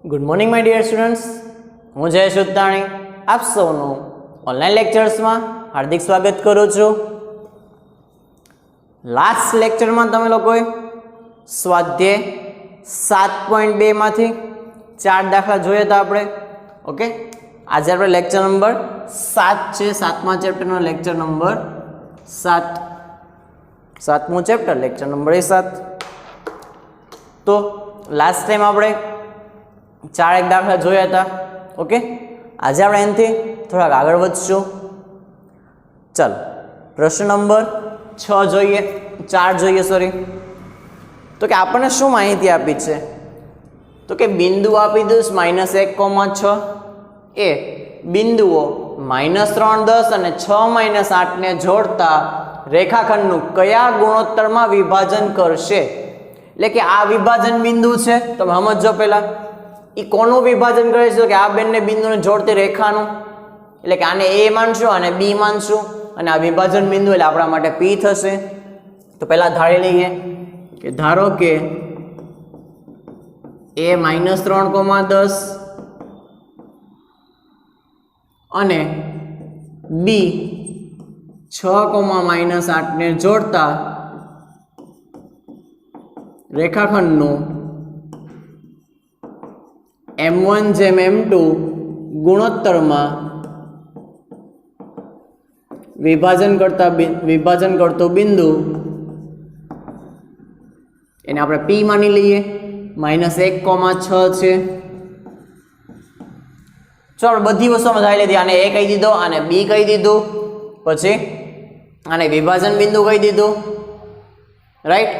Good morning my dear students, હું જયેશ ઉત્તાણી આપ સૌનું ઓનલાઈન લેક્ચર્સમાં હાર્દિક સ્વાગત કરું છું. લાસ્ટ લેક્ચરમાં તમે લોકોએ સ્વાધ્યાય 7.2 માંથી 4 દાખલા જોયા હતા આપણે. ઓકે, આજે આપણે લેક્ચર નંબર 7 છે, 7મા ચેપ્ટરનો લેક્ચર નંબર 7, 7મું ચેપ્ટર લેક્ચર નંબર 7. તો લાસ્ટ ટાઈમ આપણે 4 દાખલા જોયા હતા. ઓકે, આજે આપણે એનાથી થોડાક આગળ વધશું. ચાલો પ્રશ્ન નંબર 6 જોઈએ, 4 જોઈએ સોરી. તો કે આપણને શું માહિતી આપી છે? તો કે બિંદુ આપી દઉં -1,6 એ બિંદુઓ -3, 10 અને 6, -8 ને જોડતા રેખાખંડનું કયા ગુણોત્તરમાં વિભાજન કરશે? એટલે કે આ વિભાજન બિંદુ છે, તમે સમજો પહેલા એ કોનું વિભાજન કરે છે? કે આ બંને બિંદુને જોડતી રેખાનું. એટલે કે આને એ માનશું અને બી માનશું, અને આ વિભાજન બિંદુ એટલે આપણા માટે પી થશે. તો પહેલા ધારી લઈએ કે ધારો કે એ -3,10 અને બી 6,-8 ને જોડતા રેખાખંડનું M1/M2 ગુણોત્તરમાં વિભાજન કરતો બિંદુ એને આપણે P માની લઈએ. -1,6 છે. ચાલો બધી વસ્તુમાં ધારી લીધી. આને A કહી દીધો, આને B કહી દીધું, પછી આને વિભાજન બિંદુ કહી દીધું, રાઈટ.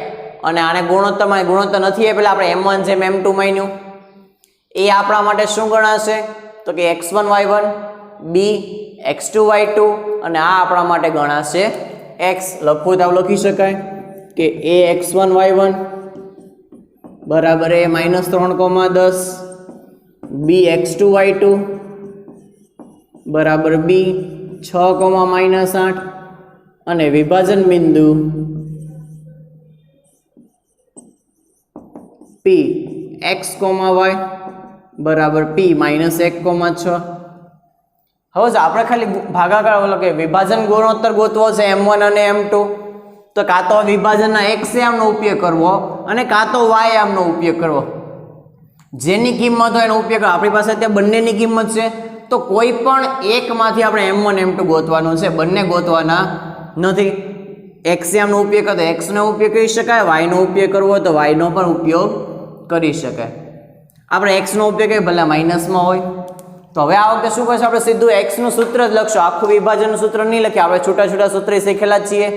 અને આને ગુણોત્તર નથી એ પેલા આપણે M1/M2 માન્યું. એ આપણા માટે શું ગણાશે? તો કે x1y1, b x2y2, અને આ આપણા માટે ગણાશે x. લખવું તો લખી શકાય કે a x1y1 બરાબર એ -3,10, b x2y2 બરાબર b 6,-8, અને વિભાજન બિંદુ p x, y બરાબર p -1,6. હવે જો આપણે ખાલી ભાગાકાર ઓલો કે વિભાજન ગુણોત્તર ગોતવો છે M1 અને M2, તો કાં તો વિભાજનના x આમનો ઉપયોગ કરવો અને કાં તો y આમનો ઉપયોગ કરવો. જેની કિંમત હોય એનો ઉપયોગ કરવો. આપણી પાસે ત્યાં બંનેની કિંમત છે, તો કોઈ પણ એકમાંથી આપણે M1 M2 ગોતવાનું છે, બંને ગોતવાના નથી. x આમનો ઉપયોગ કરો તો x નો ઉપયોગ કરી શકાય, y નો ઉપયોગ કરવો હોય તો y નો પણ ઉપયોગ કરી શકાય. આપણે x નો ઉપયોગ કરીએ ભલે માઇનસમાં હોય. તો હવે આ વખતે શું કરશું? આપણે સીધું x નું સૂત્ર જ લખશું. આખું વિભાજનનું સૂત્ર નહીં લખીએ. આપણે છૂટા છૂટા સૂત્ર શીખેલા જ છીએ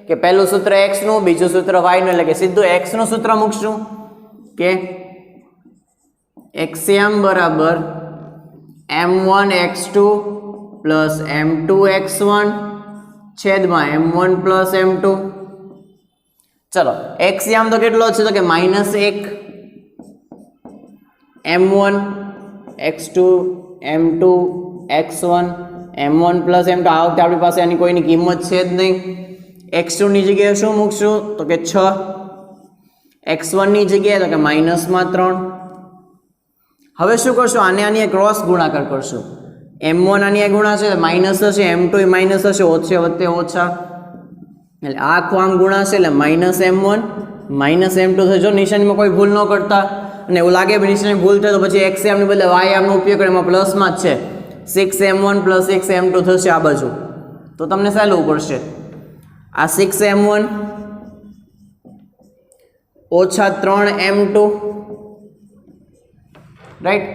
કે પહેલું સૂત્ર x નું, બીજું સૂત્ર y નું. એટલે કે સીધું x નું સૂત્ર મૂકશું કે xm બરાબર m1x2 પ્લસ m2x1 છેદમાં m1 પ્લસ m2. ચલો x આમ તો કેટલો છે? તો કે -1 m1 x2 m2 x1 m1 plus m2. આ વખતે આપણી પાસે આની કોઈની કિંમત છે જ નહીં. x2 ની જગ્યાએ શું મૂકશું? તો કે 6. x1 ની જગ્યાએ તો કે -3. હવે શું કરશું? આની ક્રોસ ગુણાકાર કરશું. m1 આની ગુણાશે માઇનસ હશે, m2 માઇનસ હશે, ઓછે વત્તે ઓછા, એટલે આ આખું આમ ગુણાશે એટલે -m1 -m2 થશે. જો નિશાનીમાં કોઈ ભૂલ ન કરતા, અને એવું લાગે નિશાની ભૂલ થાય તો પછી x આમને બદલે y આમનો ઉપયોગ કરે, એમાં પ્લસમાં જ છે. 6m1 + 6m2 થશે આ બાજુ. તો તમને સહેલું પડશે. આ 6m1 ઓછા 3m2, રાઈટ.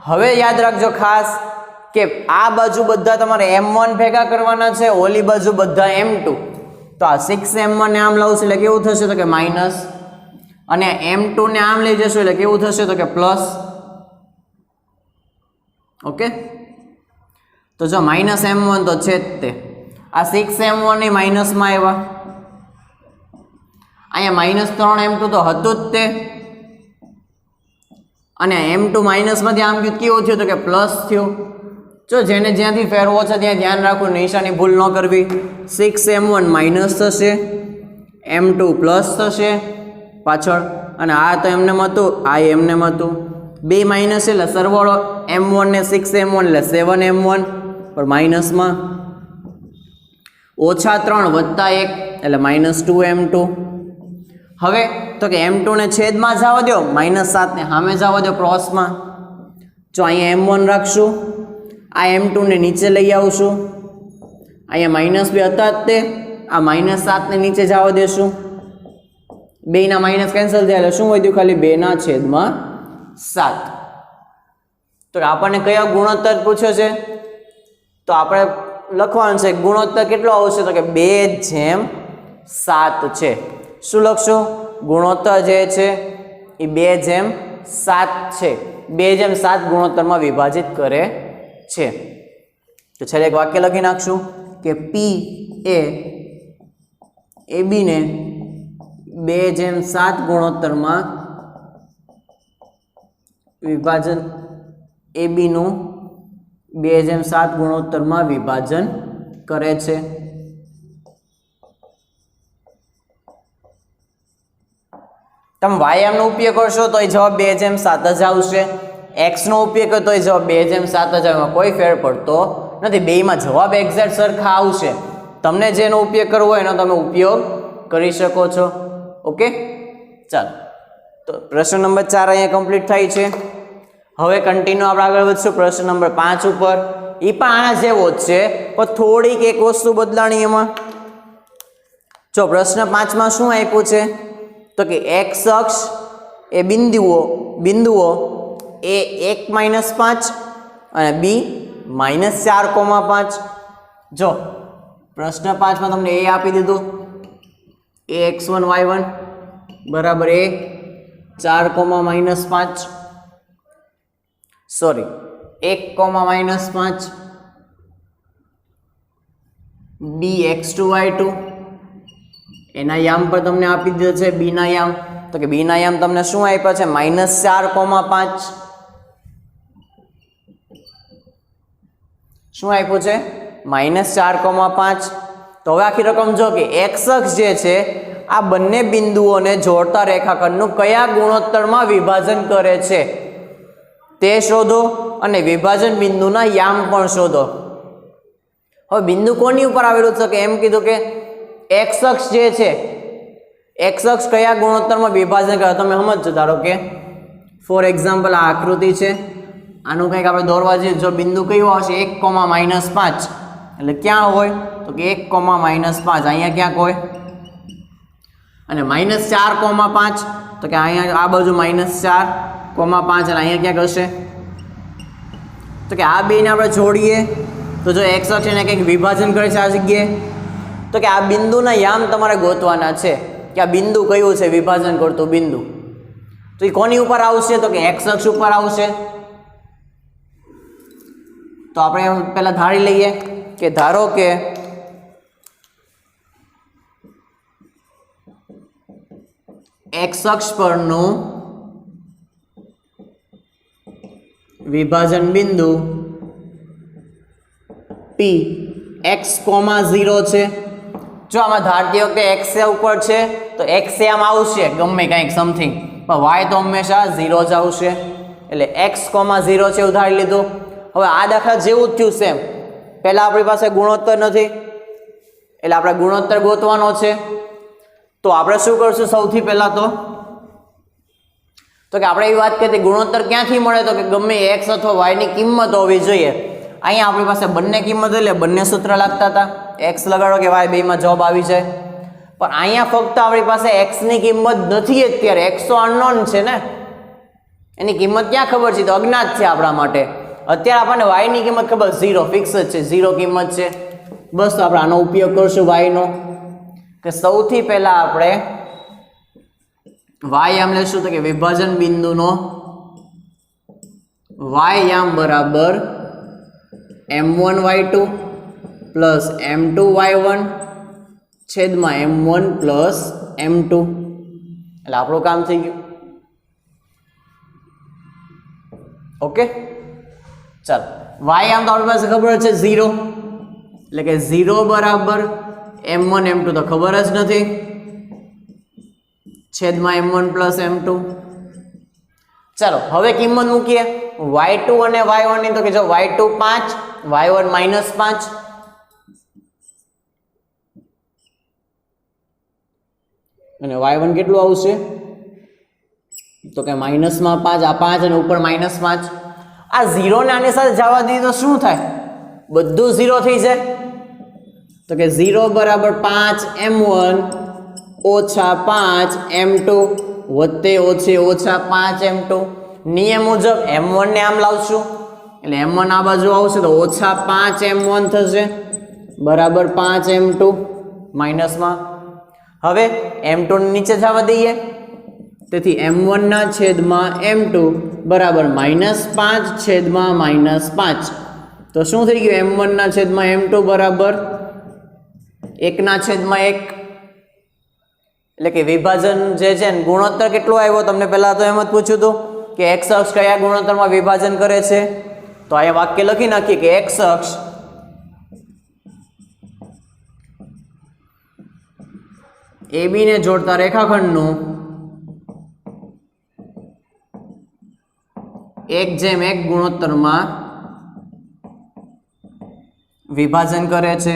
હવે યાદ રાખજો ખાસ કે આ બાજુ બધા તમારે m1 ભેગા કરવાના છે, ઓલી બાજુ બધા m2. તો આ 6m1 ને આમ લાવશું એટલે કેવું થશે? તો કે માઇનસ, અને m2 ને આમ લઈ જશો એટલે કેવું થશે? તો કે પ્લસ. ઓકે, તો જો -m1 તો છે જ તે. આ 6m1 ને માઇનસમાં આવ્યા, અહીંયા -3m2 તો હતું જ તે, અને m2 માઇનસમાંથી આમ કેવું થયું? તો કે પ્લસ થયું. જો જેને જ્યાંથી ફેરવો છે ત્યાં ધ્યાન રાખવું, નિશાની ભૂલ ન કરવી. 6m1 માઇનસ થશે, m2 પ્લસ થશે પાછળ, અને આ તો એમને હતું, આ એમને હતું. બે માઇનસ એટલે સરવાળો m1 ને 6m1 એટલે 7m1 પર માઇનસમાં -3 + 1 એટલે -2m2. હવે તો કે m2 ને છેદમાં જવા દો, -7 ને સામે જવા દો ક્રોસમાં. જો અહીંયા m1 રાખશું, આ m2 ને નીચે લઈ આવશું, અહીંયા -2 હતા જ તે, આ -7 ને નીચે જવા દેશું, બેના માઇનસ કેન્સલ થયા એટલે શું વધ્યું? ખાલી 2/7. તો આપણને કયો ગુણોત્તર પૂછ્યો છે? તો આપણે લખવાનું છે ગુણોત્તર કેટલો આવશે? તો કે 2/7 છે. શું લખશું? ગુણોત્તર જે છે એ 2/7 છે. 2/7 ગુણોત્તરમાં વિભાજિત કરે છે. તો છેલ્લે એક વાક્ય લખી નાખશું કે P એ AB ને 2/7 ગુણોત્તરમાં વિભાજન, AB નું 2/7 ગુણોત્તરમાં વિભાજન કરે છે. તમે વાયામ નો ઉપયોગ કરશો તો જવાબ 2/7 જ આવશે. x નો ઉપયોગ કરો તો જવાબ 2/7 જ આવે. કોઈ ફેર પડતો નથી. બેયમાં જવાબ એક્ઝેક્ટ સરખા આવશે. તમને જેનો ઉપયોગ કરવો હોય એનો તમે ઉપયોગ કરી શકો છો. ઓકે, ચાલો. તો પ્રશ્ન નંબર 4 અહીંયા કમ્પ્લીટ થાય છે. હવે કન્ટિન્યુ આપણે આગળ વધશું પ્રશ્ન નંબર 5 ઉપર. એ પણ આના જેવો જ છે, પણ થોડીક એક વસ્તુ બદલાણી એમાં. જો પ્રશ્ન 5 માં શું આપ્યું છે? તો કે x અક્ષ એ બિંદુઓ એ 1 - 5 અને b -4,5. જો પ્રશ્ન 5 માં તમને એ આપી દીધું, ax1 y1 બરાબર એ 4,-5, સોરી 1,-5, bx2 y2 એના યામ પર તમને આપી દીધો છે b ના યામ. તો કે b ના યામ તમને શું આપ્યા છે? -4,5. શું આપ્યું છે? -4,5. તો હવે આખી રકમ જો કે x અક્ષ જે છે આ બંને બિંદુઓને જોડતા રેખાખંડનું કયા ગુણોત્તરમાં વિભાજન કરે છે તે શોધો અને વિભાજન બિંદુના યામ પણ શોધો. હવે બિંદુ કોની ઉપર આવેલું છે? કે એમ કીધું કે x અક્ષ જે છે, x અક્ષ કયા ગુણોત્તરમાં વિભાજન કરે તમે સમજો. ધારો કે ફોર એક્ઝામ્પલ આ આકૃતિ છે, આનું કંઈક આપણે દોરવા જઈએ. જો બિંદુ કયું આવશે? 1,-5 એટલે ક્યાં હોય? તો કે 1,-5 અહીંયા ક્યાંક હોય. અને -4,5 તો કે અહીંયા આ બાજુ -4,5 એટલે અહીંયા ક્યાંક હશે. તો કે આ બેને આપણે જોડીએ તો જો x અક્ષ એને કંઈક વિભાજન કરે છે આ જગ્યાએ, તો કે આ બિંદુના યામ તમારે ગોતવાના છે કે આ બિંદુ કયું છે વિભાજન કરતું બિંદુ. તો એ કોની ઉપર આવશે? તો કે x અક્ષ ઉપર આવશે. તો આપણે પહેલા ધારી લઈએ કે ધારો કે x અક્ષ પરનું વિભાજન બિંદુ P x,0 છે. જો આમાં ધારતી વખતે x ઉપર છે તો x આમ આવશે ગમે કંઈક સમથિંગ, પણ y તો હંમેશા 0 જ આવશે. એટલે x,0 છે ઉધારી લીધું. હવે આ દાખલા જેવું જ થયું સેમ. પહેલા આપણી પાસે ગુણોત્તર નથી એટલે આપણે ગુણોત્તર ગોતવાનો છે. તો આપણે શું કરશું? સૌથી પહેલા તો કે આપણે એવી વાત કરીએ ગુણોત્તર ક્યાંથી મળે? તો કે ગમે x અથવા y ની કિંમત હોવી જોઈએ. અહીંયા આપણી પાસે બંને કિંમત એટલે બંને સૂત્ર લાગતા હતા. x લગાડો કે y બેમાં જવાબ આવી જાય. પણ અહીંયા ફક્ત આપણી પાસે x ની કિંમત નથી અત્યારે. x તો અનનોન છે ને, એની કિંમત ક્યાં ખબર છે? તો અજ્ઞાત છે આપણા માટે. અત્યારે આપણને y ની કિંમત ખબર 0 ફિક્સ જ છે, 0 કિંમત છે. બસ તો આપણે આનો ઉપયોગ કરશું y નો. કે સૌથી પહેલા આપણે y યામ લેશું. તો કે વિભાજન બિંદુનો y યામ બરાબર m1 y2 plus m2 y1 છેદમાં m1 પ્લસ m2. એટલે આપણું કામ થઈ ગયું. ઓકે, ચાલો. y આમ તો આપણી પાસે ખબર છે 0, એટલે કે 0 બરાબર m1 m2 તો ખબર જ નથી, છેદમાં m1 પ્લસ m2. ચાલો હવે કિંમત મૂકીએ y2 અને y1 ની. તો કે જો y2 5, y1 -5. અને y1 કેટલું આવશે? તો કે માઇનસમાં 5, આ 5 અને ઉપર -5. આ 0 ને આની સાથે જવા દઈએ તો શું થાય? બધું 0 થઈ જાય. તો કે 0 બરાબર 5m1 ઓછા 5m2 વત્તે ઓછે ઓછા 5m2. નિયમ મુજબ m1 ને આમ લાવશું એટલે m1 આ બાજુ આવશે તો ઓછા 5m1 થશે બરાબર 5m2 માઇનસમાં. હવે m2 ને નીચે જવા દઈએ તેથી m1 ના છેદમાં m2 બરાબર -5 છેદમાં -5. તો શું થઈ ગયું? m1 ના છેદમાં m2 બરાબર 1 ના છેદમાં 1. એટલે કે વિભાજન જે છે ને ગુણોત્તર કેટલો આવ્યો? તમને પહેલા તો એમ જ પૂછ્યું હતું કે x અક્ષ કયા ગુણોત્તરમાં વિભાજન કરે છે. તો આ વાક્ય લખી નાખીએ કે x અક્ષ AB ને જોડતા રેખાખંડનું 1:1 ગુણોત્તરમાં વિભાજન કરે છે.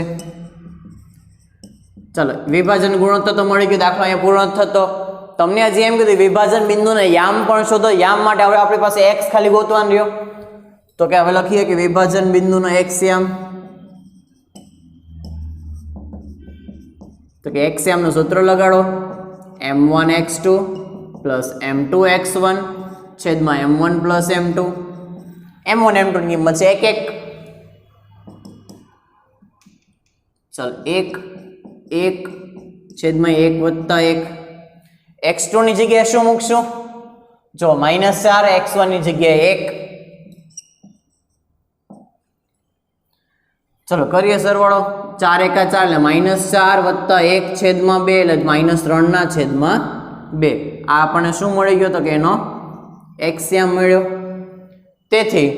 ચાલો વિભાજન ગુણોત્તર તો મળી ગયું. દાખલો અહીંયા પૂર્ણ થતો. તમને હજી એમ કીધું વિભાજન બિંદુને યામ પણ શોધો. યામ માટે હવે આપણી પાસે x ખાલી ગોતવાનો રહ્યો. તો કે હવે લખીએ કે વિભાજન બિંદુનો x યામ. તો કે x યામનું સૂત્ર લગાડો m1x2 + m2x1 છેદમાં m1 + m2. m1 m2 ની કિંમત છે 1 1. ચાલ 1 1 છેદમાં 1 વત્તા 1. x2 ની જગ્યાએ શું મૂકશું? જો -4, x1 ની જગ્યાએ 1. ચલો કરીએ સરવાળો. 4 × 4 એટલે -4 વત્તા 1 છેદમાં 2 એટલે -3 ના છેદમાં 2. આ આપણને શું મળી ગયો? તો કે એનો x યામ મળ્યો. તેથી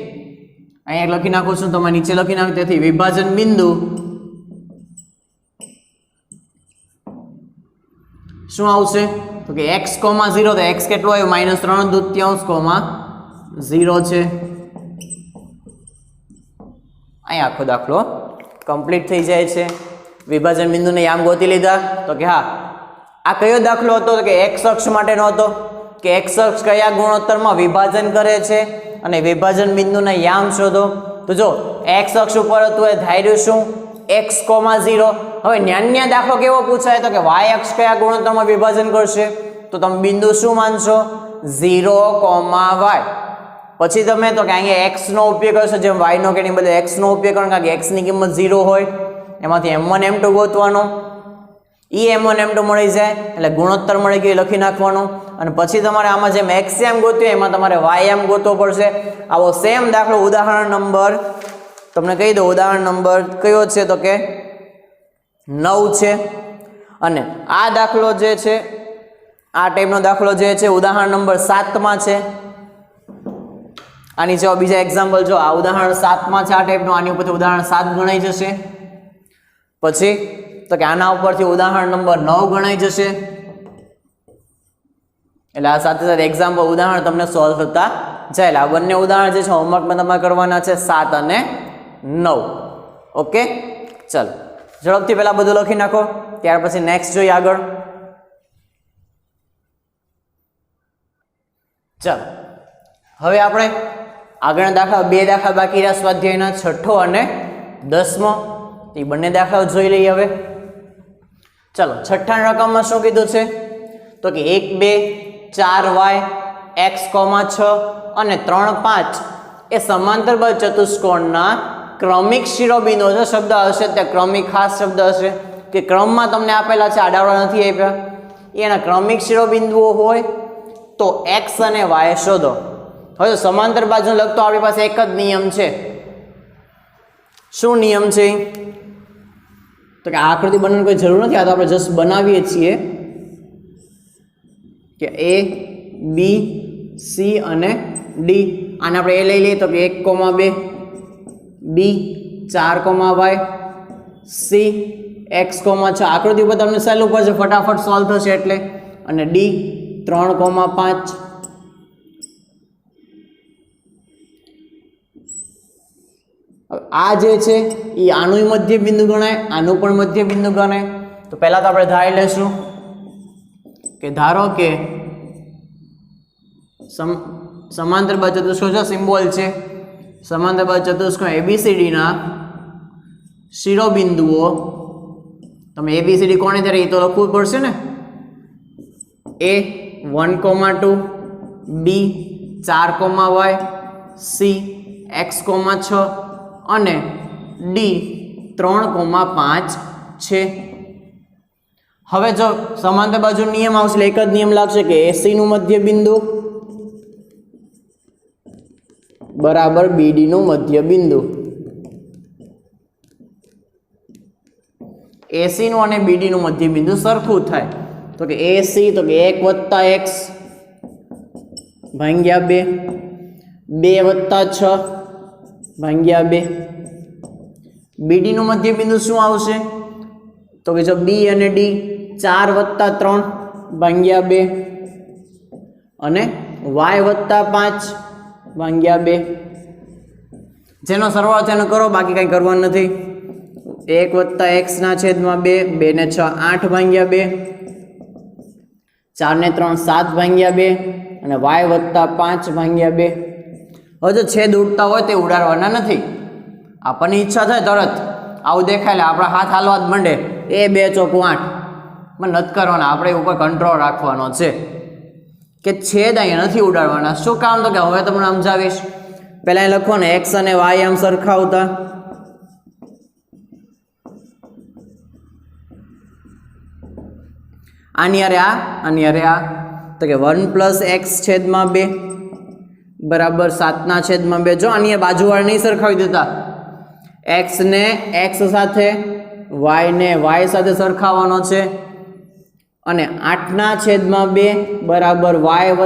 અહીંયા લખી નાખું છું, તમે નીચે લખી નાખો. તેથી વિભાજન બિંદુ શું આવશે? તો કે x, 0. તો x કેટલો આવ્યો? -3/2 0 છે. અહીં આખો દાખલો કમ્પ્લીટ થઈ જાય છે. વિભાજન બિંદુને યામ ગોતી લીધા. તો કે હા, આ કયો દાખલો હતો? તો કે x અક્ષ માટેનો હતો કે x અક્ષ કયા ગુણોત્તરમાં વિભાજન કરે છે અને વિભાજન બિંદુના યામ શોધો. તો જો x અક્ષ ઉપર હતું એ ધાર્યું શું? x, 0. હવે ન્યાન્ય દાખલો કેવો પૂછાય? તો કે y અક્ષ કયા ગુણોત્તરમાં વિભાજન કરશે? તો તમે બિંદુ શું માનશો? 0, y. પછી તમે તો કે અહીંયા x નો ઉપયોગ કરશો, જેમ y નો કે બદલે x નો ઉપયોગ કરો, કારણ કે x ની કિંમત 0 હોય. એમાંથી m1 m2 ગોતવાનો. m1 m2 મળી જાય એટલે ગુણોત્તર મળી ગયો લખી નાખવાનો. અને પછી તમારે આમાં જેમ x યામ ગોત્યો એમાં તમારે y યામ ગોતવો પડશે. આવો સેમ દાખલો ઉદાહરણ નંબર તમને કહી દો. ઉદાહરણ નંબર કયો છે? તો કે 9 છે. અને આ દાખલો જે છે, આ ટાઈપનો દાખલો જે છે ઉદાહરણ નંબર 7 માં છે. આની જેવા બીજા એક્ઝામ્પલ જો આ ઉદાહરણ 7 માં છે આ ટાઈપનું. આની ઉપરથી ઉદાહરણ 7 ગણાઈ જશે. પછી તો કે આના ઉપરથી ઉદાહરણ નંબર 9 ગણાઈ જશે. એટલે આ સાથે સાથે એક્ઝામ્પલ ઉદાહરણ તમને સોલ્વ થતા જાય. એટલે આ બંને ઉદાહરણ જે છે હોમવર્કમાં તમારે કરવાના છે 7 અને 9. ઓકે, ચાલો ઝડપથી પહેલા બધું લખી નાખો, ત્યાર પછી નેક્સ્ટ જોઈએ આગળ. ચાલો હવે આપણે આગળના દાખલા 2 દાખલા બાકી રહ્યા સ્વાધ્યાયના 6ઠો અને 10મો. એ બંને દાખલાઓ જોઈ લઈએ હવે. ચાલો છઠ્ઠા રકમમાં શું કીધું છે? તો કે 1 2 4y x, 6 અને 3 5 એ સમાંતર બાજુ ચતુષ્કોણના ક્રમિક શિરોબિંદુઓ છે. શબ્દ હશે તે ક્રમિક ખાસ શબ્દ હશે કે ક્રમમાં તમને આપેલા છે, આડાવડા નથી આપ્યા. એના ક્રમિક શિરોબિંદુઓ હોય તો x અને y શોધો. હવે સમાંતર બાજુ લખતો આપણી પાસે એક જ નિયમ છે. શું નિયમ છે? તો કે આ આકૃતિ બનાવવાની કોઈ જરૂર નથી. આ તો આપણે જસ્ટ બનાવીએ છીએ કે a b c અને d. આને આપણે a લઈ લઈએ તો કે 1, 2 b 4, y c x, 6. આકૃતિ ઉપર તમને સહેલું પડશે, ફટાફટ સોલ્વ થશે એટલે. અને d 3, 5 આ જે છે એ આનું મધ્ય બિંદુ ગણાય, આનું પણ મધ્ય બિંદુ ગણાય. તો પહેલા તો આપણે ધારી લેશું કે ધારો કે સમાંતર બાજુ ચતુષ્કોણ જો સિમ્બોલ છે, સમાંતર બાજુ ચતુષ્કોણ ABCD ના શિરોબિંદુઓ, તમે ABCD કોને ત્યારે એ તો લખવું પડશે ને. A 1,2, B 4,y, C x, 6 અને D 3,5 છે. હવે જો સમાંતર બાજુ નિયમ આવશે એટલે એક જ નિયમ લાગશે કે AC નું મધ્ય બિંદુ બરાબર BD નું મધ્ય બિંદુ. AC નું અને BD નું મધ્ય બિંદુ સરખું થાય. તો કે AC તો કે 1 + x ભાગ્યા 2, 2 + 6 ભાગ્યા 2. BD નું મધ્ય બિંદુ શું આવશે? તો કે જો B અને D 4 + 3 ભાગ્યા 2 અને y + 5 ભાગ્યા 2. જેનો સરવાળો છે એનો કરો, બાકી કંઈ કરવાનું નથી. 1 + x ના છેદમાં 2, 2 ને 6 8 ભાગ્યા 2, 4 ને 3 7 ભાગ્યા 2 અને y + 5 ભાગ્યા 2. હવે જો છેદ ઉડતા હોય તે ઉડાડવાના નથી. આપણને ઈચ્છા થાય તરત આવું દેખાય એટલે આપણા હાથ હાલવા જ માંડે, 2 × 4 = 8, પણ નથી કરવાના. આપણે ઉપર કંટ્રોલ રાખવાનો છે કે છેદ અહીંયા નથી ઉડાડવાના. શું કામ? તો કે હવે તમને સમજાવીશ. પહેલાં અહીં લખો ને x અને y આમ સરખાવતા. આની હારે આ, આની હારે આ. તો કે 1 + x છેદમાં 2 બરાબર 7/2. જો આની બાજુવાળા નહીં સરખાવી દેતા, x ને x સાથે, y ને y સાથે સરખાવવાનો છે. અને 8/2 બરાબર y +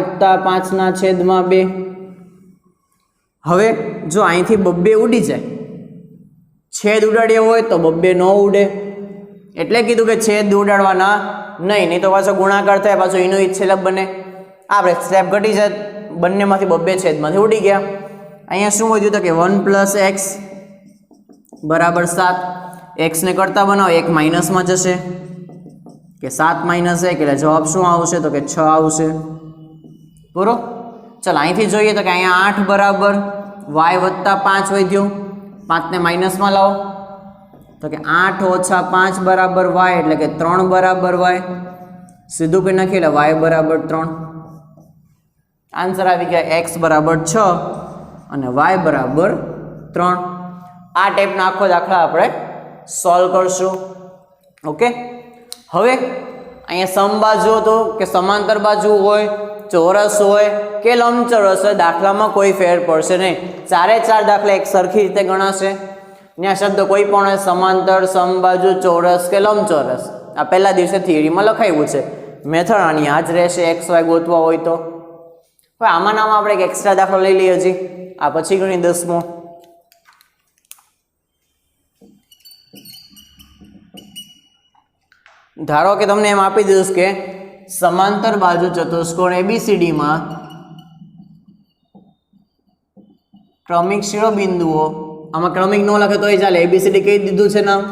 5/2. હવે જો અહીંથી 2 ઉડી જાય, છેદ ઉડાડ્યો હોય તો 2 ન ઉડે, એટલે કીધું કે છેદ ઉડાડવાના નહીં તો પાછો ગુણાકાર થાય, પાછો એનો ઈ છેદ બને. આપણે સ્ટેપ ઘટી જાય, બંનેમાંથી 2 છેદમાંથી ઉડી ગયા. અહીંયા શું વધ્યું? તો કે 1 + x બરાબર 7. x ને કરતા બનાવો, 1 માઇનસમાં જશે કે 7 - 1 એટલે જવાબ શું આવશે? તો કે 6 આવશે. બરોબર. ચાલો અહીંથી જોઈએ તો કે અહીંયા 8 બરાબર y + 5 વધ્યું, 5 ને માઇનસમાં લાવો તો કે 8 - 5 બરાબર y એટલે કે 3 બરાબર y. સીધું કરી નાખીએ એટલે y બરાબર 3. આન્સર આવી ગયા x બરાબર 6 અને y બરાબર 3. આ ટાઈપનો આખો દાખલા આપણે સોલ્વ કરશું. ઓકે. હવે અહીંયા સમબાજુ તો કે સમાંતર બાજુ હોય, ચોરસ હોય કે લંબચોરસ હોય, દાખલામાં કોઈ ફેર પડશે નહીં. 4 દાખલા એક સરખી રીતે ગણાશે. ત્યાં શબ્દ કોઈ પણ હોય, સમાંતર, સમબાજુ, ચોરસ કે લંબચોરસ. આ પહેલા દિવસે થિયરીમાં લખાયું છે. મેથડ આની આ જ રહેશે XY ગોતવા હોય તો. હવે આમાં આપણે એક એક્સ્ટ્રા દાખલો લઈ લઈએ હજી, આ પછી ગણી 10મો. ધારો કે તમને એમ આપી દીધું કે સમાંતર બાજુ ચતુષ્કોણ ABCD માં ક્રમિક શિરોબિંદુઓ, આમાં ક્રમિક ન લખે તોય ચાલે, ABCD કહી દીધું છે નામ.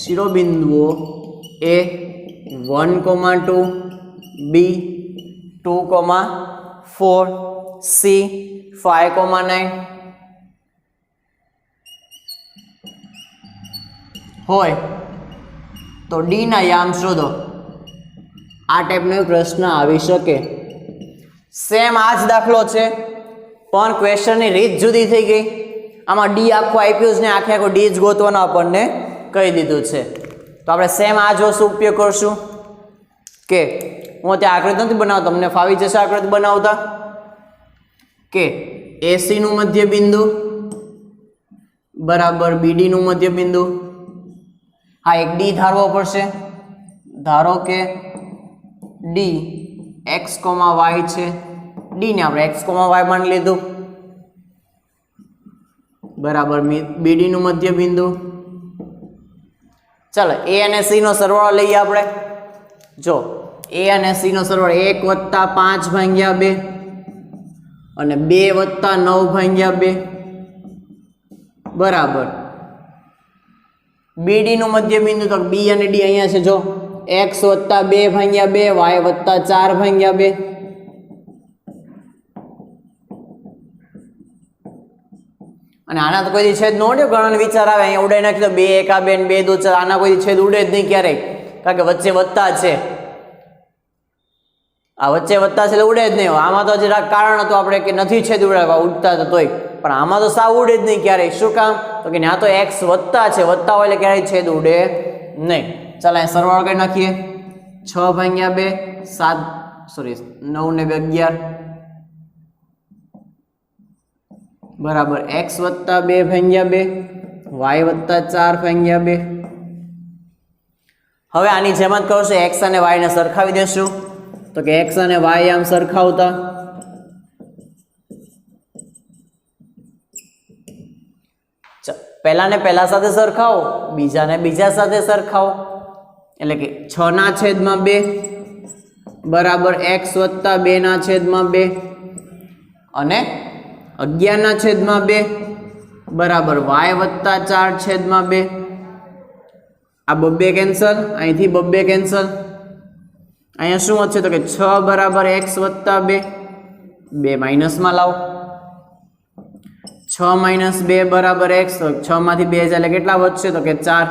શિરોબિંદુઓ A 1,2, B 2,4, C 5,9 હોય તો D ના યામ શોધો. આ ટાઈપનો પ્રશ્ન આવી શકે. સેમ આ જ દાખલો છે પણ ક્વેશ્ચનની રીત જુદી થઈ ગઈ. આમાં D આખું આપ્યું છે ને આખો D જ ગોતવાનો આપણને કહી દીધું છે. તો આપણે સેમ આ જ વસ્તુ ઉપયોગ કરશું કે હું ત્યાં આકૃતિ નથી બનાવતો, તમને ફાવી જશે આકૃતિ બનાવતા. કે AC નું મધ્ય બિંદુ બરાબર BD નું મધ્ય બિંદુ. હા, એક D ધારવો પડશે. ધારો કે D x, y છે. D ને આપણે x, y માની લીધું બરાબર BD નું મધ્ય બિંદુ. ચાલો A અને C નો સરવાળો લઈએ આપણે. જો A અને C નો સરવાળો 1 + 5/2 અને 2 + 9 ભાગ્યા 2 બરાબર BD નું મધ્યબિંદુ તો B અને D અહીંયા છે જો x + 2 ભાગ્યા 2 y + 4 ભાગ્યા 2 અને આના તો કોઈ છેદ ન ઉડે ઘણાને વિચાર આવે અહીંયા ઉડાઈ નાખી તો 2 1 2 ને 2 2 4 આના કોઈ છેદ ઉડે જ નહીં ક્યારેય કારણ કે વચ્ચે વત્તા છે આ વચ્ચે વત્તા છે એટલે ઉડે જ નહીં આમાં તો જરા કારણ હતું આપણે કે નથી છેદ ઉડાડવા ઉડતા તો તોય પણ આમાં તો સાવ ઉડે જ નહીં ક્યારેય શું કામ તો કે ત્યાં તો x વત્તા છે વત્તા હોય એટલે ક્યારેય છેદ ઉડે નહીં ચાલ અહીં સરવાળો કરી નાખીએ 6 ભાગ્યા 2 7 સોરી 9 ને 2 11 બરાબર x + 2 ભાગ્યા 2 y + 4 ભાગ્યા 2 હવે આની જેમ જ કરશું x અને y ને સરખાવી દેશું તો કે x અને y આમ સરખાવતા પહેલાને પહેલા સાથે સરખાવો બીજાને બીજા સાથે સરખાવો એટલે કે 6/2 બરાબર x + 2/2 અને 11/2 બરાબર y + 4/2 આ બબ્બે કેન્સલ અહીંથી બબ્બે કેન્સલ અહીંયા શું વધશે તો કે 6 બરાબર x + 2 2 માઇનસમાં લાવો 6 - 2 બરાબર x તો 6 માંથી 2 જાય એટલે કેટલા વધશે તો કે 4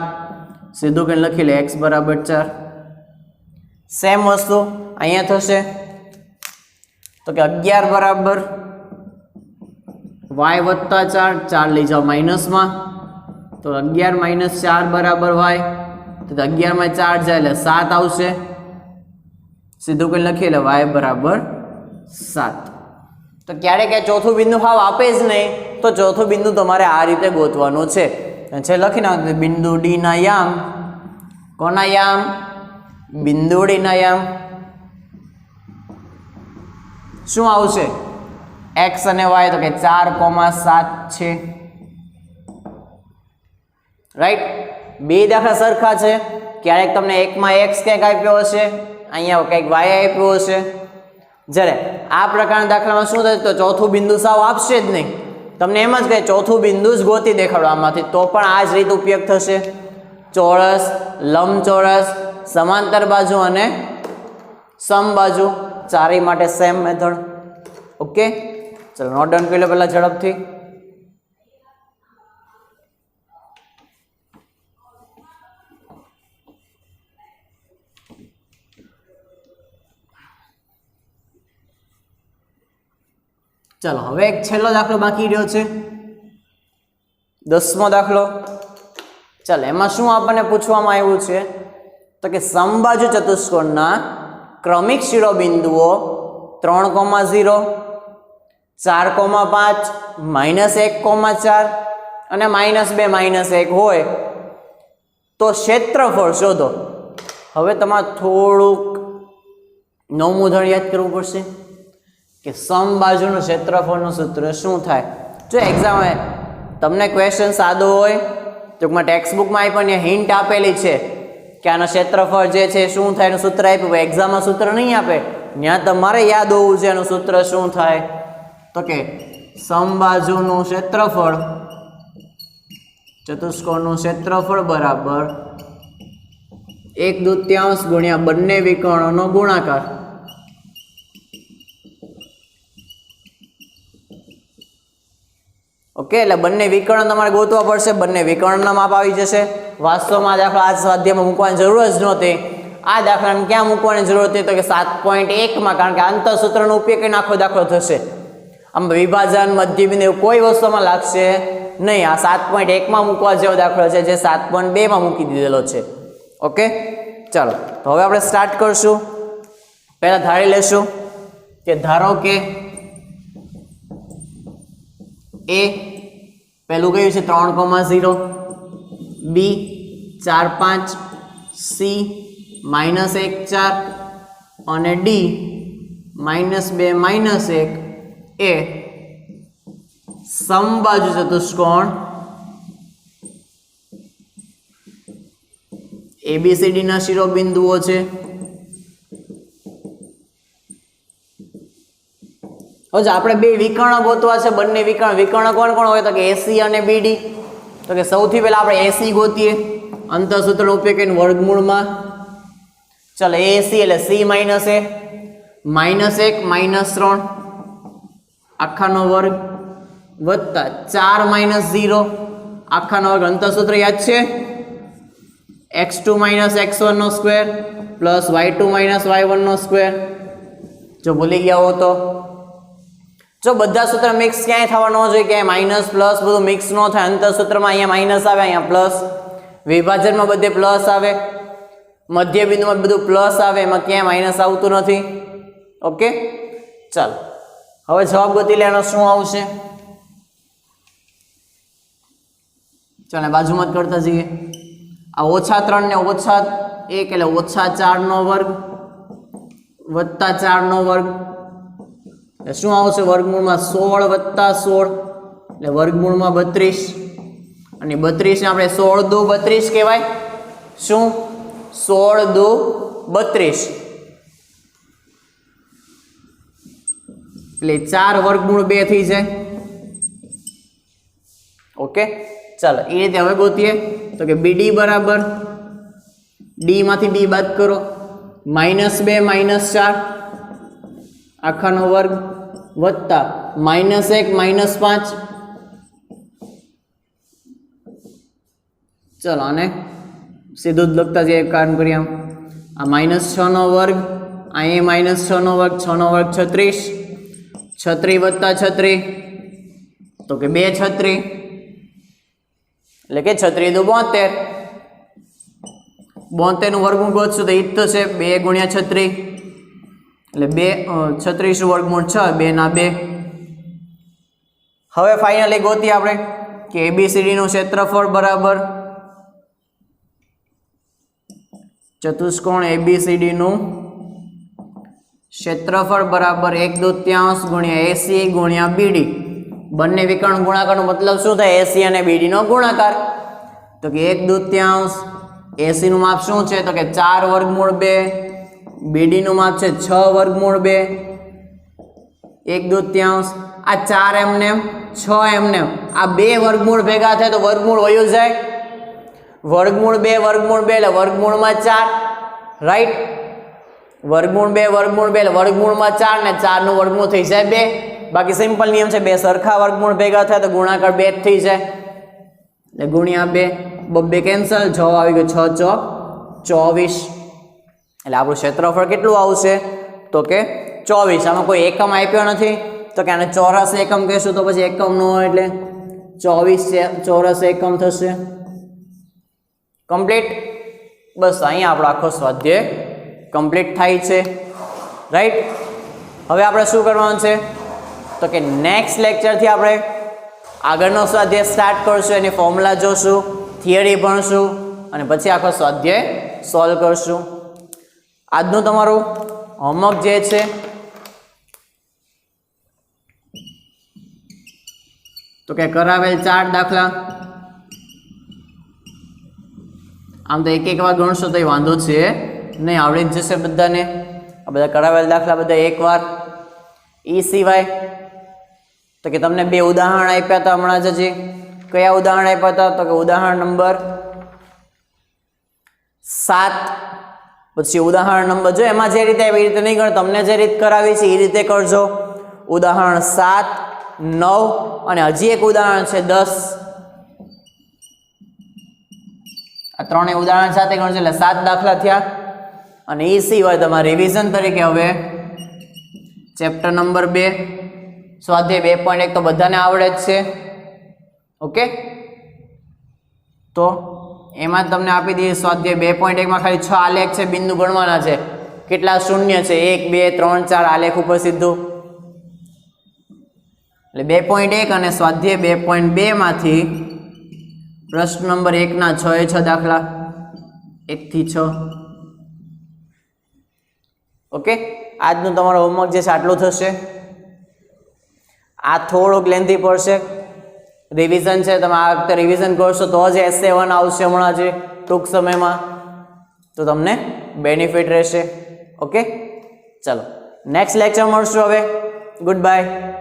સીધું કરીને લખી લે x બરાબર 4 સેમ વસ્તુ અહીંયા થશે તો કે 11 બરાબર y + 4 4 લઈ જાઓ માઇનસમાં તો 11 - 4 બરાબર y તો 11 માં 4 જાય એટલે 7 આવશે સીધું કરીને લખી લે y બરાબર 7 તો ક્યારેક ચોથું બિંદુ ભાવ આપે જ નહીં તો ચોથું બિંદુ તમારે આ રીતે ગોતવાનું છે લખી નાખો બિંદુ ડી ના યામ કોના યામ બિંદુ ડી ના યામ શું આવશે x અને y તો કે 4,7 છે રાઈટ બે દાખલા સરખા છે ક્યારેક તમને એકમાં x ક્યાંક આપ્યો હશે અહીંયા કંઈક y આપ્યો હશે જ્યારે આ પ્રકારના દાખલામાં શું થાય તો ચોથું બિંદુ સાવ આપશે જ નહીં તમને એમ જ કહે ચોથું બિંદુ જ ગોતી દેખાડવામાંથી તો પણ આ જ રીત ઉપયોગ થશે ચોરસ લંબચોરસ સમાંતર બાજુ અને સમબાજુ ચારેય માટે સેમ મેથડ ઓકે ચલો નોટ ડાઉન કરી લો પહેલા ઝડપથી ચાલો હવે એક છેલ્લો દાખલો બાકી રહ્યો છે 10મો દાખલો ચાલો એમાં શું આપણને પૂછવામાં આવ્યું છે તો કે સમબાજુ ચતુષ્કોણના ક્રમિક શિરોબિંદુઓ 3,0 4,5 -1,4 અને -2 -1 હોય તો ક્ષેત્રફળ શોધો હવે તમારે થોડુંક નવમું ઉદાહરણ યાદ કરવું પડશે કે સમબાજુનું ક્ષેત્રફળનું સૂત્ર શું થાય જો એક્ઝામ તમને ક્વેશ્ચન સાદો હોય ટૂંકમાં ટેક્સ્ટ બુકમાં પણ હિન્ટ આપેલી છે કે આનું ક્ષેત્રફળ જે છે શું થાય એનું સૂત્ર આપ્યું એક્ઝામમાં સૂત્ર નહીં આપે ત્યાં તમારે યાદ હોવું છે એનું સૂત્ર શું થાય તો કે સમબાજુનું ક્ષેત્રફળ ચતુષ્કોણનું ક્ષેત્રફળ બરાબર 1/2 ગુણ્યા બંને વિકર્ણોનો ગુણાકાર ઓકે એટલે બંને વિકર્ણ તમારે ગોતવા પડશે બંને વિકર્ણના માપ આવી જશે વાસ્તવમાં દાખલા આ સ્વાધ્યાયમાં મૂકવાની જરૂર જ નહોતી આ દાખલાને ક્યાં મૂકવાની જરૂર હતી તો કે 7.1 માં કારણ કે આંતરસૂત્રનો ઉપયોગ કરીને આખો દાખલો થશે આમ વિભાજન મધ્યબિંદુ કોઈ વસ્તુમાં લાગશે નહીં આ 7.1 માં મૂકવા જેવો દાખલો છે જે 7.2 માં મૂકી દીધેલો છે ઓકે ચાલો તો હવે આપણે સ્ટાર્ટ કરશું પહેલા ધારી લેશું કે ધારો કે એ પહેલું કયું છે 3,0 બી 4,5 સી -1,4 અને ડી -2 -1 એ સમબાજુ ચતુષ્કોણ એબીસીડી ના શિરોબિંદુઓ છે હવે આપણે બે વિકર્ણ ગોતવા છે, બંને વિકર્ણ કોણ કોણ હોય તો કે એસી અને બીડી. તો કે સૌથી પહેલા આપણે એસી ગોતીએ, અંતઃસૂત્રનો ઉપયોગ કરીને વર્ગમૂળમાં. ચાલો એસી એટલે સી માઇનસ એ -1 -3 આખાનો વર્ગ વત્તા 4 - 0 આખાનો વર્ગ. અંતઃસૂત્ર યાદ છે, x2 - x1 નો સ્ક્વેર પ્લસ y2 - y1 નો સ્ક્વેર. જો ભૂલી ગયા હો તો જો બધા સૂત્ર મિક્સ ક્યાંય થવા ન જોઈએ, ક્યાંય માઇનસ પ્લસ બધું મિક્સ ન થાય. અંતઃસૂત્રમાં અહીંયા માઇનસ આવે, અહીંયા પ્લસ, વિભાજનમાં બધે પ્લસ આવે, મધ્ય બિંદુમાં બધું પ્લસ આવે, એમાં ક્યાંય માઇનસ આવતું નથી. ઓકે, ચાલો હવે જવાબ ગોતી લેવાનો શું આવશે. ચાલો બાજુમાં જ કરતા જઈએ. આ -3 ને -1 એટલે -4 નો વર્ગ વત્તા 4 નો વર્ગ એટલે શું આવશે, વર્ગમૂળમાં 16 + 16 એટલે વર્ગમૂળમાં 32. અને 32 ને આપણે 16 દુ 32 કહેવાય. શું 16 દુ 32 એટલે 4 વર્ગમૂળ 2 થઈ જાય. ઓકે, ચાલો એ રીતે હવે ગોતીએ. તો કે BD બરાબર ડી માંથી ડી બાદ કરો, -2 -4 આખાનો વર્ગ વત્તા -1 -5. ચલો આને સીધું જ લખતા જઈએ, કામ કરીએ. આ -6 નો વર્ગ, અહીંયા -6 નો વર્ગ, 6 નો વર્ગ 36, 36 વત્તા 36 તો કે 2 36 એટલે કે 36 દુ 72. 72 નું વર્ગમૂળ ગોતશું તો ઈ જ તો છે 2 × 36 એટલે 36 વર્ગમૂળ 6, 2 ના 2. હવે ફાઇનલી ગોતીએ આપણે કે ABCD નું ક્ષેત્રફળ બરાબર ચતુષ્કોણ ABCD નું ક્ષેત્રફળ બરાબર 1/2 × AC × BD. બંને વિકર્ણ ગુણાકારનો મતલબ શું થાય, AC અને BD નો ગુણાકાર. તો કે 1/2 AC નું માપ શું છે તો કે 4 વર્ગમૂળ 2, BD નું માપ છે 6 વર્ગમૂળ 2. 1/2 આ 4 એમને 6 એમને આ બે વર્ગમૂળ ભેગા થાય તો વર્ગમૂળ વયું જાય. વર્ગમૂળ 2 વર્ગમૂળ 2 એટલે વર્ગમૂળમાં 4, રાઈટ. વર્ગમૂળ 2 એટલે વર્ગમૂળમાં 4 ને 4 નું વર્ગમૂળ થઈ જાય 2. બાકી સિમ્પલ નિયમ છે, બે સરખા વર્ગમૂળ ભેગા થાય તો ગુણાકાર 2 જ થઈ જાય એટલે ગુણ્યા 2, 2 કેન્સલ, જવાબ આવી ગયો 6 ચોક 24. એટલે આપણું ક્ષેત્રફળ કેટલું આવશે તો કે 24. આમાં કોઈ એકમ આપ્યો નથી તો કે આને ચોરસ એકમ કહેશું તો પછી એકમ ન હોય એટલે 24 ચોરસ એકમ થશે. કમ્પ્લીટ. બસ અહીંયા આપણો આખો સ્વાધ્યાય કમ્પ્લીટ થાય છે, રાઈટ. હવે આપણે શું કરવાનું છે તો કે નેક્સ્ટ લેક્ચરથી આપણે આગળનો સ્વાધ્યાય સ્ટાર્ટ કરશું, એની ફોર્મ્યુલા જોશું, થિયરી ભણશું અને પછી આખો સ્વાધ્યાય સોલ્વ કરશું. આજનું તમારું હોમવર્ક જે છે તો કે કરાવેલ 4 દાખલા, આમ તો એક વાર ગણશો તો વાંધો છે નહીં, આવડી જ જશે બધાને. આ બધા કરાવેલ દાખલા બધા એકવાર. એ સિવાય તો કે તમને 2 ઉદાહરણ આપ્યા હતા હમણાં જ. હજી કયા ઉદાહરણ આપ્યા હતા તો કે ઉદાહરણ નંબર 7, પછી ઉદાહરણ નંબર જો એમાં જે રીતે આવી રીતે નહીં કરો, તમને જે રીત કરાવી છે એ રીતે કરજો. ઉદાહરણ 7, 9 અને હજી એક ઉદાહરણ છે 10. આ ત્રણેય ઉદાહરણ સાથે ગણજો એટલે 7 દાખલા થયા. અને એ સિવાય તમારે રિવિઝન તરીકે હવે ચેપ્ટર નંબર 2 સ્વાધ્યાય 2.1 તો બધાને આવડે જ છે. ઓકે, તો એમાં તમને આપી દઈએ સ્વાધ્યાય 2.1 માં ખાલી 6 આલેખ છે, બિંદુ ગણવાના છે. કેટલા શૂન્ય છે 1 2 3 4 આલેખ ઉપર સીધું. એટલે 2.1 અને સ્વાધ્યાય 2.2 માંથી પ્રશ્ન નંબર 1 ના 6 એ 6 દાખલા 1 થી 6. ઓકે, આજનું તમારું હોમવર્ક જે છે આટલું થશે. આ થોડુંક લેન્થી પડશે, રિવિઝન છે, તમે આ વખતે રિવિઝન કરશો તો જ SA1 આવશે હમણાં જે ટૂંક સમયમાં, તો તમને બેનિફિટ રહેશે. ઓકે, ચાલો નેક્સ્ટ લેક્ચર મળશું હવે ગુડ બાય.